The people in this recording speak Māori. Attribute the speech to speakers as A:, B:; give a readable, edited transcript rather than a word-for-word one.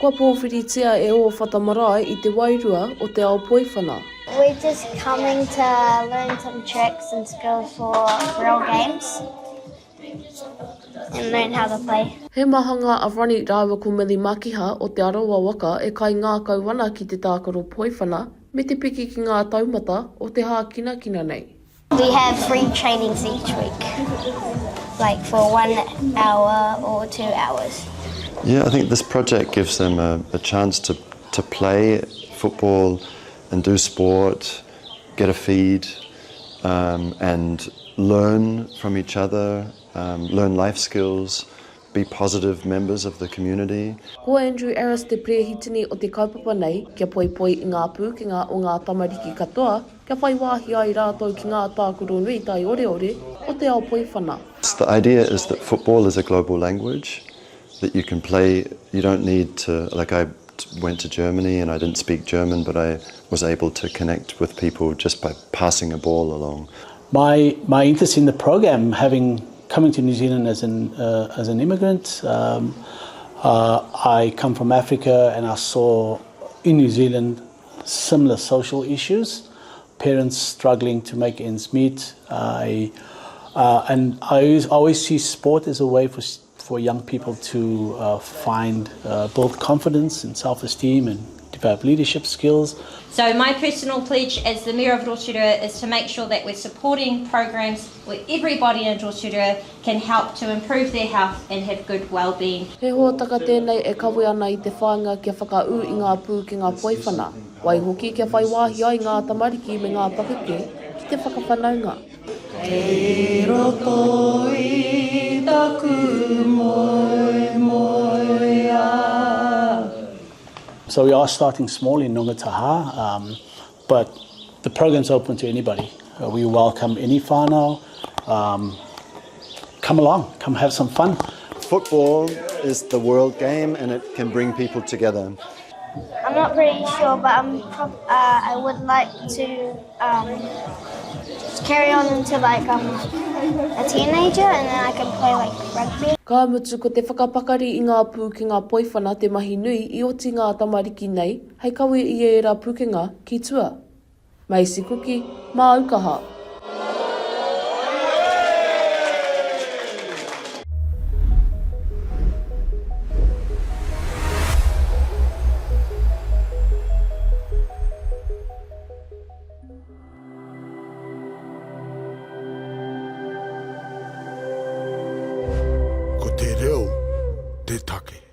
A: Kua pōwhiri tia e Ōwhata Marae I te wairua o te ao poiwhana.
B: We're just coming to learn some tricks and skills for real games and learn how to play.
A: He mahanga a rani rāua ko mili makiha o te aroa waka e kai ngā kauwana ki te tākaro poiwhana me te piki ki ngā taumata o te hākina nei.
B: We have 3 trainings each week, like for 1 hour or 2 hours.
C: Yeah, I think this project gives them a chance to play football and do sport, get a feed, and learn from each other, learn life skills, be positive members of the community.
A: Ko Andrew Aris te prehitini o te kaupapa nei, kia poipoi I ngā pūkenga o ngā tamariki katoa, kia whai wāhi ai rātou ki ngā tākuro nui tai oreore o te ao poiwhana.
C: The idea is that football is a global language, that you can play, you don't need to, like I went to Germany and I didn't speak German, but I was able to connect with people just by passing a ball along.
D: My interest in the program, coming to New Zealand as an immigrant, I come from Africa and I saw in New Zealand similar social issues, parents struggling to make ends meet, and I always see sport as a way for young people to build confidence and self-esteem and develop leadership skills.
E: So my personal pledge as the Mayor of Rotorua is to make sure that we're supporting programs where everybody in Rotorua can help to improve their health and have good well-being.
A: He hōtaka tēnei e kawe ana I te whāinga kia whakau I ngā pū ki ngā poiwhana. Wai hoki kia whai wāhi ai ngā tamariki me ngā pakuke ki te whakawhanaunga. Kei roto I taku moi moia.
D: So we are starting small in Nongataha, but the program's open to anybody. We welcome any whānau. Come along, come have some fun.
C: Football is the world game and it can bring people together.
B: I'm not pretty sure, but I would like to carry on into like a teenager and then I can play like rugby.
A: Ka mutu ko te whakapakari I ngā pū ki ngā poiwhana te mahi nui I oti ngā tamariki nei, hei kawe I e rā pūkenga ki tua. Mai si kuki, mā Aukaha.
F: Ko te reo, te take.